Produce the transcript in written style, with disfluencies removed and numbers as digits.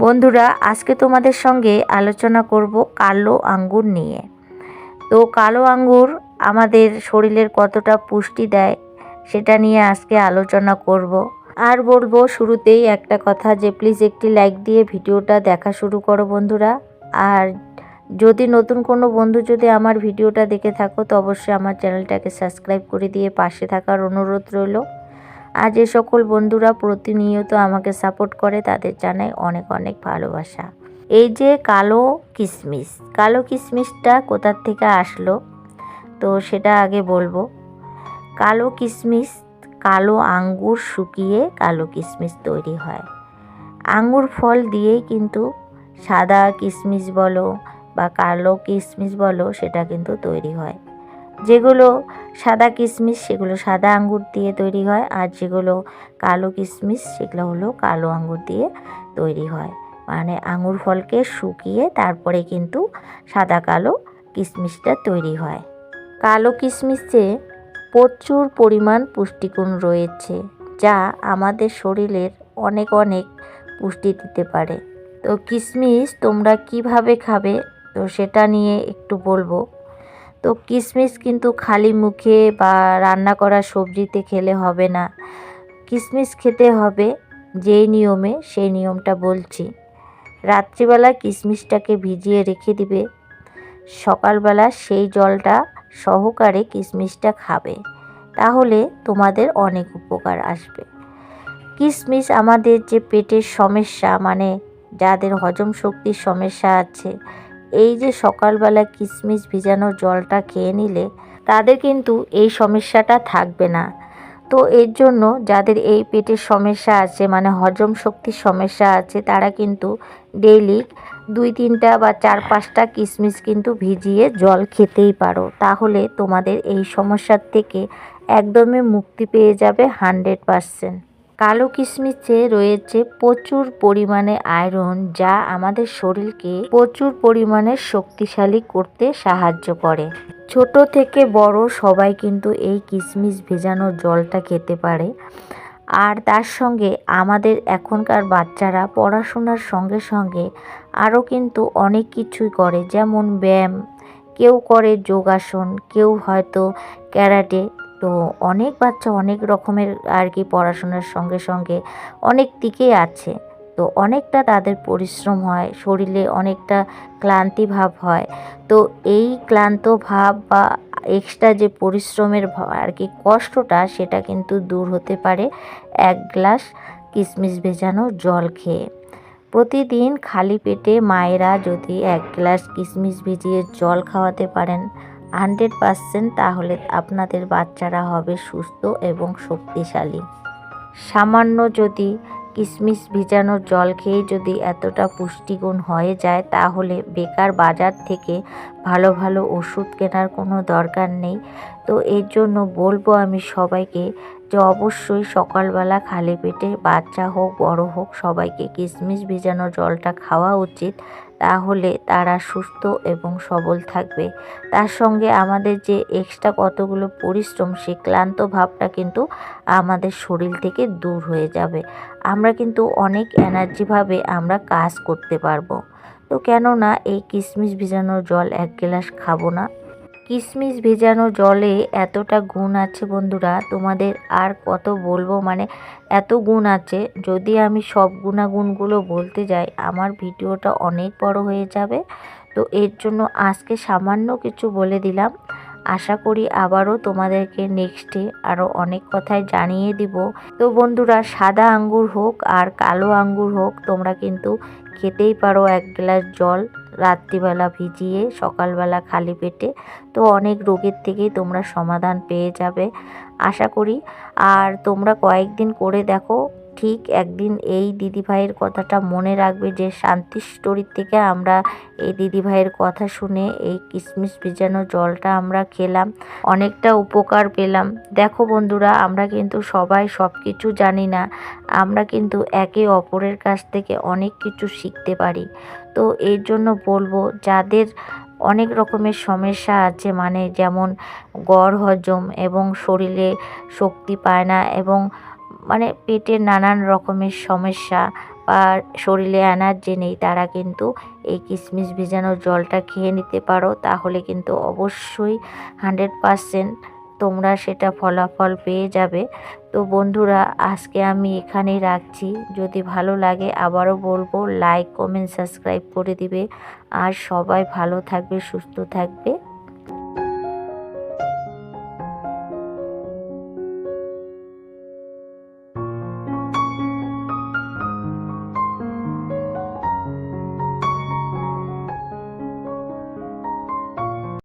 বন্ধুরা, আজকে তোমাদের সঙ্গে আলোচনা করব কালো আঙ্গুর নিয়ে। তো কালো আঙ্গুর আমাদের শরীরের কতটা পুষ্টি দেয় সেটা নিয়ে আজকে আলোচনা করব। আর বলবো শুরুতেই একটা কথা, যে প্লিজ একটি লাইক দিয়ে ভিডিওটা দেখা শুরু করো বন্ধুরা। আর যদি নতুন কোনো বন্ধু যদি আমার ভিডিওটা দেখে থাকো তো অবশ্যই আমার চ্যানেলটাকে সাবস্ক্রাইব করে দিয়ে পাশে থাকার অনুরোধ রইল। আর যে সকল বন্ধুরা প্রতিনিয়ত আমাকে সাপোর্ট করে তাদের জানাই অনেক অনেক ভালোবাসা। এই যে কালো কিশমিশটা কোথার থেকে আসলো তো সেটা আগে বলবো। কালো কিশমিশ, কালো আঙ্গুর শুকিয়ে কালো কিশমিশ তৈরি হয়। আঙ্গুর ফল দিয়েই কিন্তু সাদা কিশমিশ বলো বা কালো কিশমিশ বলো সেটা কিন্তু তৈরি হয়। যেগুলো সাদা কিশমিশ সেগুলো সাদা আঙ্গুর দিয়ে তৈরি হয়, আর যেগুলো কালো কিশমিশ সেগুলো হলো কালো আঙ্গুর দিয়ে তৈরি হয়। মানে আঙ্গুর ফলকে শুকিয়ে তারপরে কিন্তু সাদা কালো কিশমিশটা তৈরি হয়। কালো কিশমিশে প্রচুর পরিমাণ পুষ্টিগুণ রয়েছে, যা আমাদের শরীরের অনেক অনেক পুষ্টি দিতে পারে। তো কিশমিশ তোমরা কিভাবে খাবে তো সেটা নিয়ে একটু বলবো। তো কিশমিশ কিন্তু খালি মুখে বা রান্না করা সবজিতে খেলে হবে না। কিশমিশ খেতে হবে যেই নিয়মে, সেই নিয়মটা বলছি। রাত্রিবেলা কিশমিশটাকে ভিজিয়ে রেখে দিবে, সকালবেলা সেই জলটা সহকারে কিশমিশটা খাবে, তাহলে তোমাদের অনেক উপকার আসবে। কিশমিশ আমাদের যে পেটের সমস্যা, মানে যাদের হজম শক্তির সমস্যা আছে, এই যে সকালবেলা কিশমিশ ভিজানো জলটা খেয়ে নিলে তাদের কিন্তু এই সমস্যাটা থাকবে না। তো এর জন্য যাদের এই পেটের সমস্যা আছে, মানে হজম শক্তির সমস্যা আছে, তারা কিন্তু ডেইলি 2-3টা বা 4-5টা কিশমিশ কিন্তু ভিজিয়ে জল খেতেই পারো। তাহলে তোমাদের এই সমস্যার থেকে একদমই মুক্তি পেয়ে যাবে 100%। কালো কিশমিশে রয়েছে প্রচুর পরিমাণে আয়রন, যা আমাদের শরীরকে প্রচুর পরিমাণে শক্তিশালী করতে সাহায্য করে। ছোট থেকে বড় সবাই কিন্তু এই কিশমিশ ভেজানো জলটা খেতে পারে। আর তার সঙ্গে আমাদের এখনকার বাচ্চারা পড়াশোনার সঙ্গে সঙ্গে আরও কিন্তু অনেক কিছুই করে, যেমন ব্যায়াম, কেউ করে যোগাসন, কেউ হয়তো ক্যারাটে। তো অনেক বাচ্চা অনেক রকমের আর কি পড়াশোনার সঙ্গে সঙ্গে অনেক দিকেই আছে। তো অনেকটা তাদের পরিশ্রম হয়, শরীরে অনেকটা ক্লান্তি ভাব হয়। তো এই ক্লান্ত ভাব বা এক্সট্রা যে পরিশ্রমের আর কি কষ্টটা, সেটা কিন্তু দূর হতে পারে 1 গ্লাস কিশমিশ ভেজানো জল খেয়ে। প্রতিদিন খালি পেটে মায়েরা যদি 1 গ্লাস কিশমিশ ভিজিয়ে জল খাওয়াতে পারেন 100%, তাহলে আপনাদের বাচ্চারা হবে সুস্থ এবং শক্তিশালী। সামান্য যদি কিশমিশ ভিজানো জল খেয়ে যদি এতটা পুষ্টিগুণ হয়ে যায়, তাহলে বেকার বাজার থেকে ভালো ভালো ওষুধ কেনার কোনো দরকার নেই। তো এর জন্য বলবো আমি সবাইকে যে অবশ্যই সকালবেলা খালি পেটে, বাচ্চা হোক বড় হোক, সবাইকে কিশমিশ ভিজানো জলটা খাওয়া উচিত। তাহলে তারা সুস্থ এবং সবল থাকবে। তার সঙ্গে আমাদের যে এক্সট্রা কতগুলো পরিশ্রম, সেই ক্লান্ত ভাবটা কিন্তু আমাদের শরীর থেকে দূর হয়ে যাবে। আমরা কিন্তু অনেক এনার্জিভাবে আমরা কাজ করতে পারবো। তো কেননা এই কিশমিশ ভেজানো জল 1 গ্লাস খাবো না? কিশমিশ ভেজানো জলে এতটা গুণ আছে বন্ধুরা, তোমাদের আর কত বলবো, মানে এত গুণ আছে। যদি আমি সব গুণাগুণগুলো বলতে যাই আমার ভিডিওটা অনেক বড় হয়ে যাবে। তো এর জন্য আজকে সামান্য কিছু বলে দিলাম। আশা করি আবারও তোমাদেরকে নেক্সটে আরও অনেক কথাই জানিয়ে দিব। তো বন্ধুরা, সাদা আঙ্গুর হোক আর কালো আঙ্গুর হোক, তোমরা কিন্তু খেতেই পারো 1 গ্লাস জল রাত্রিবেলা ভিজিয়ে, সকালবেলা খালি পেটে। তো অনেক রোগের থেকেই তোমরা সমাধান পেয়ে যাবে আশা করি। আর তোমরা কয়েকদিন করে দেখো, ঠিক একদিন এই দিদিভাইয়ের কথাটা মনে রাখবে, যে শান্তি স্টোরির থেকে আমরা এই দিদিভাইয়ের কথা শুনে এই কিশমিশ ভিজানো জলটা আমরা খেলাম, অনেকটা উপকার পেলাম। দেখো বন্ধুরা, আমরা কিন্তু সবাই সব কিছু জানি না, আমরা কিন্তু একে অপরের কাছ থেকে অনেক কিছু শিখতে পারি। তো এর জন্য বলবো, যাদের অনেক রকমের সমস্যা আছে, মানে যেমন গড় হজম এবং শরীরে শক্তি পায় না, এবং মানে পেটের নানান রকমের সমস্যা, বা শরীরে এনার্জি নেই তারা কিন্তু এই কিশমিশ ভেজানো জলটা খেয়ে নিতে পারো, তাহলে কিন্তু অবশ্যই 100% তোমরা সেটা ফলাফল পেয়ে যাবে। তো বন্ধুরা, আজকে আমি এখানেই রাখছি। যদি ভালো লাগে আবারও বলবো লাইক কমেন্ট সাবস্ক্রাইব করে দিবে। আর সবাই ভালো থাকবে, সুস্থ থাকবে।